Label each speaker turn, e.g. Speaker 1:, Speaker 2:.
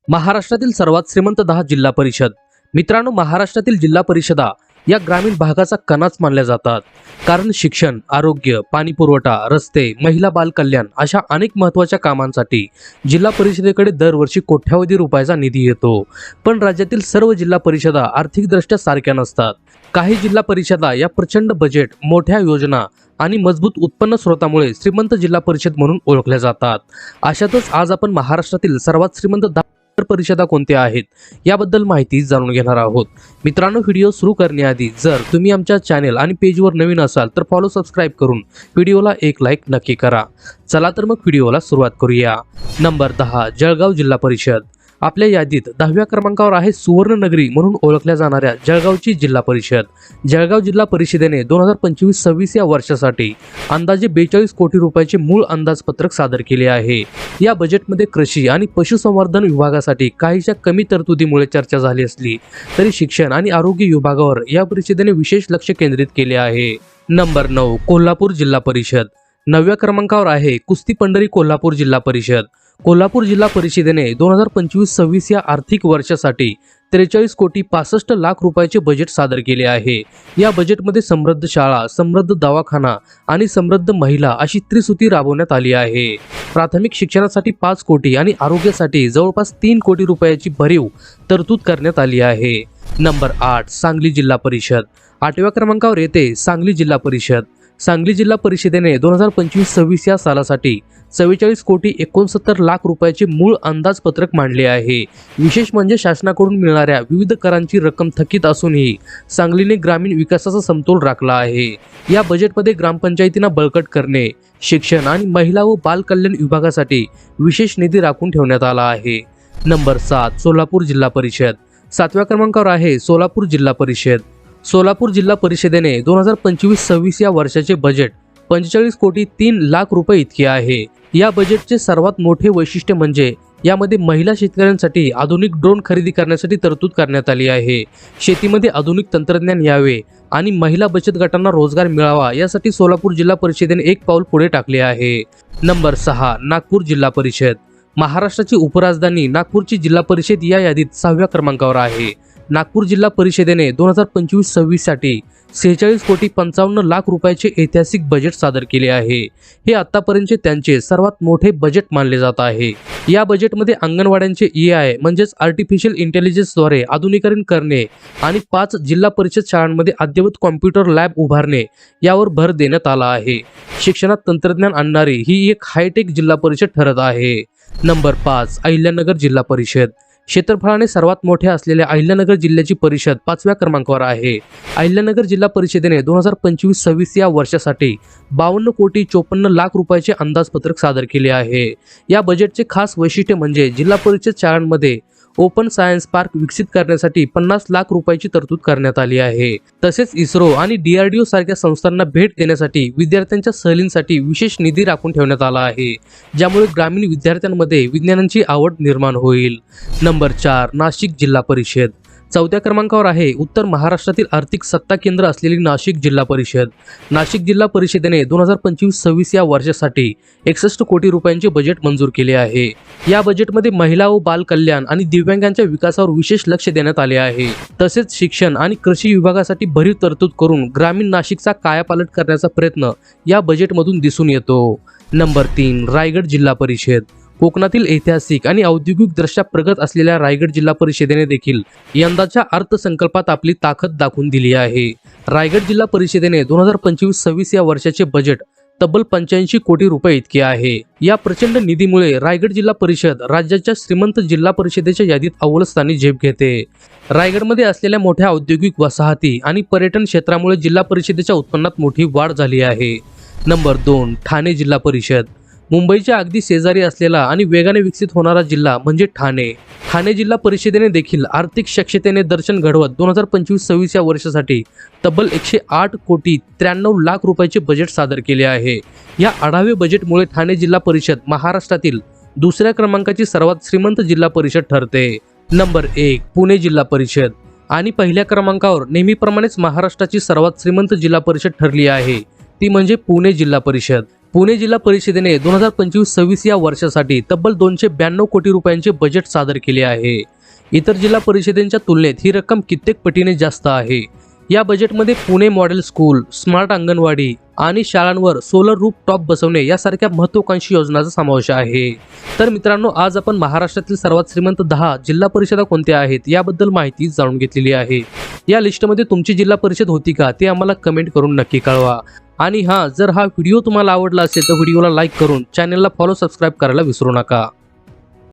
Speaker 1: महाराष्ट्रातील सर्वात श्रीमंत 10 जिल्हा परिषद। मित्रांनो, महाराष्ट्रातील जिल्हा परिषदा या ग्रामीण भागाचा कणाच मानल्या जातात, कारण शिक्षण, आरोग्य, पाणी पुरवठा, रस्ते, महिला बाल कल्याण अशा अनेक महत्त्वाच्या कामांसाठी जिल्हा परिषदेकडे दरवर्षी कोट्यावधी रुपयाचा निधी येतो। पण राज्यातील सर्व जिल्हा परिषदा आर्थिकदृष्ट्या सारख्या नसतात। काही जिल्हा परिषदा या प्रचंड बजेट, मोठ्या योजना आणि मजबूत उत्पन्न स्रोतामुळे श्रीमंत जिल्हा परिषद म्हणून ओळखल्या जातात। अशातच आज आपण महाराष्ट्रातील सर्वात श्रीमंत 10 परिषदा कोणत्या आहेत याबद्दल माहिती जाणून घेणार आहोत। मित्रांनो, व्हिडिओ सुरू करण्याआधी जर तुम्ही आमच्या चॅनल आणि पेजवर नवीन असाल तर फॉलो, सबस्क्राइब करून व्हिडिओला एक लाईक नक्की करा। चला तर मग व्हिडिओला सुरुवात करूया। नंबर 10, जळगाव जिल्हा परिषद। आपल्या यादीत 10व्या क्रमांकावर आहे सुवर्णनगरी म्हणून ओळखल्या जाणाऱ्या जळगावची जिल्हा परिषद। जळगाव जिल्हा परिषदेने 2025-26 या वर्षासाठी अंदाजे 42 कोटी रुपयाचे मूळ अंदाजपत्रक सादर केले आहे। या बजेटमध्ये कृषी आणि पशुसंवर्धन विभागासाठी काहीशा कमी तरतुदीमुळे चर्चा झाली असली तरी शिक्षण आणि आरोग्य विभागावर या परिषदेने विशेष लक्ष केंद्रित केले आहे। नंबर 9, कोल्हापूर जिल्हा परिषद। 9व्या क्रमांकावर आहे कुस्ती पंढरी कोल्हापूर जिल्हा परिषद। कोल्हापूर जिल्हा परिषदेने 2025-26 या आर्थिक वर्षासाठी 43 कोटी 65 लाख रुपयाचे बजेट सादर केले आहे। या बजेटमध्ये समृद्ध शाळा, समृद्ध दवाखाना आणि समृद्ध महिला अशी त्रिसूत्री राबवण्यात आली आहे। प्राथमिक शिक्षणासाठी 5 कोटी आणि आरोग्यासाठी जवळपास 3 कोटी रुपयाची भरीव तरतूद करण्यात आली आहे। नंबर 8, सांगली जिल्हा परिषद। 8व्या क्रमांकावर येते सांगली जिल्हा परिषद। सांगली जिल्हा परिषदेने 2025-26 या सालासाठी 44 कोटी 69 लाख रुपयाचे मूळ अंदाजपत्रक मांडले आहे। विशेष म्हणजे शासनाकडून मिळणाऱ्या विविध करांची रक्कम थकीत असूनही सांगलीने ग्रामीण विकासाचा समतोल राखला आहे। या बजेटमध्ये ग्रामपंचायतींना बळकट करणे, शिक्षण आणि महिला व बाल कल्याण विभागासाठी विशेष निधी राखून ठेवण्यात आला आहे। नंबर 7, सोलापूर जिल्हा परिषद। 7व्या क्रमांकावर आहे सोलापूर जिल्हा परिषद। सोलापूर जिल्हा परिषदेने 2025-26 या वर्षाचे बजेट 45 कोटी 3 लाख रुपये इतके आहे। या बजेटचे सर्वात मोठे वैशिष्ट्य म्हणजे यामध्ये महिला शेतकऱ्यांसाठी आधुनिक ड्रोन खरेदी करण्यासाठी तरतूद करण्यात आली आहे। शेतीमध्ये आधुनिक तंत्रज्ञान यावे आणि महिला बचत गटांना रोजगार मिळावा यासाठी सोलापूर जिल्हा परिषदेने एक पाऊल पुढे टाकले आहे। नंबर 6, नागपूर जिल्हा परिषद। महाराष्ट्राची उपराजधानी नागपूरची जिल्हा परिषद या यादीत 6व्या क्रमांकावर आहे। नागपूर जिल्हा परिषदेने 2025-26 साठी 46 कोटी 55 लाख रुपयाचे ऐतिहासिक बजेट सादर केले आहे। हे आतापर्यंतचे त्यांचे सर्वात मोठे बजेट मानले जात आहे। या बजेटमध्ये अंगणवाड्यांचे AI म्हणजेच आर्टिफिशियल इंटेलिजन्सद्वारे आधुनिकीकरण करणे आणि 5 जिल्हा परिषद शाळांमध्ये अद्ययावत कॉम्प्युटर लॅब उभारणे यावर भर देण्यात आला आहे। शिक्षणात तंत्रज्ञान आणणारी ही एक हायटेक जिल्हा परिषद ठरत आहे। नंबर 5, अहिल्यानगर जिल्हा परिषद। क्षेत्रफळाने सर्वात मोठे असलेल्या अहिल्यानगर जिल्ह्याची परिषद 5व्या क्रमांकावर आहे। अहिल्यानगर जिल्हा परिषदेने 2025-26 या वर्षासाठी 52 कोटी 54 लाख रुपयाचे अंदाजपत्रक सादर केले आहे। या बजेटचे खास वैशिष्ट्य म्हणजे जिल्हा परिषद शाळांमध्ये ओपन सायन्स पार्क विकसित करण्यासाठी 50 लाख रुपयाची तरतूद करण्यात आली आहे। तसेच इस्रो आणि DRDO सारख्या संस्थांना भेट देण्यासाठी विद्यार्थ्यांच्या सहलींसाठी विशेष निधी राखून ठेवण्यात आला आहे, ज्यामुळे ग्रामीण विद्यार्थ्यांमध्ये विज्ञानाची आवड निर्माण होईल। नंबर 4, नाशिक जिल्हा परिषद। 4थ्या क्रमांकावर आहे उत्तर महाराष्ट्रातील आर्थिक सत्ता केंद्र असलेली नाशिक जिल्हा परिषद। नाशिक जिल्हा परिषदेने 2025-26 या वर्षासाठी 61 कोटी रुपयांचे बजेट मंजूर केले आहे। या बजेटमध्ये महिला व बाल कल्याण आणि दिव्यांगांच्या विकासावर विशेष लक्ष देण्यात आले आहे। तसेच शिक्षण आणि कृषी विभागासाठी भरीव तरतूद करून ग्रामीण नाशिकचा कायापालट करण्याचा प्रयत्न या बजेटमधून दिसून येतो। नंबर 3, रायगड जिल्हा परिषद। कोकणातील ऐतिहासिक आणि औद्योगिकदृष्ट्या प्रगत असलेल्या रायगड जिल्हा परिषदेने देखील यंदाच्या अर्थसंकल्पात आपली ताकद दाखवून दिली आहे। रायगड जिल्हा परिषदेने 2025-26 या वर्षाचे बजेट तब्बल 85 कोटी रुपये इतके आहे। या प्रचंड निधीमुळे रायगड जिल्हा परिषद राज्याच्या श्रीमंत जिल्हा परिषदेच्या यादीत अव्वल स्थानी झेप घेते। रायगडमध्ये असलेल्या मोठ्या औद्योगिक वसाहती आणि पर्यटन क्षेत्रामुळे जिल्हा परिषदेच्या उत्पन्नात मोठी वाढ झाली आहे। नंबर 2, ठाणे जिल्हा परिषद। मुंबईच्या अगदी शेजारी असलेला आणि वेगाने विकसित होणारा जिल्हा म्हणजे ठाणे। ठाणे जिल्हा परिषदेने देखील आर्थिक सक्षमतेने दर्शन घडवत 2025-26 या वर्षासाठी तब्बल 108 कोटी 93 लाख रुपयाचे बजेट सादर केले आहे। या आढावे बजेटमुळे ठाणे जिल्हा परिषद महाराष्ट्रातील 2ऱ्या क्रमांकाची सर्वात श्रीमंत जिल्हा परिषद ठरते। नंबर 1, पुणे जिल्हा परिषद। आणि 1ल्या क्रमांकावर नेहमीप्रमाणेच महाराष्ट्राची सर्वात श्रीमंत जिल्हा परिषद ठरली आहे, ती म्हणजे पुणे जिल्हा परिषद। पुणे जिल्हा परिषदेने 2025-26 या वर्षासाठी तब्बल 292 कोटी रुपयांचे बजेट सादर केले आहे। इतर जिल्हा परिषदेच्या तुलनेत ही रक्कम कित्येक पटीने जास्त आहे। या बजेटमध्ये Pune model school, smart anganwadi आणि शाळांवर सोलर रूफ टॉप बसवणे यासारख्या महत्त्वाकांक्षी योजनांचा समावेश आहे। तर मित्रांनो, आज आपण महाराष्ट्रातील सर्वात श्रीमंत 10 जिल्हा परिषदा कोणत्या आहेत याबद्दल माहिती जाणून घेतलेली आहे। या लिस्टमध्ये तुमची जिल्हा परिषद होती का ते आम्हाला कमेंट करून नक्की कळवा। आणि जर हा व्हिडिओ तुम्हाला आवडला असेल तर व्हिडिओला लाईक करून चॅनलला सबस्क्राईब करायला विसरू नका।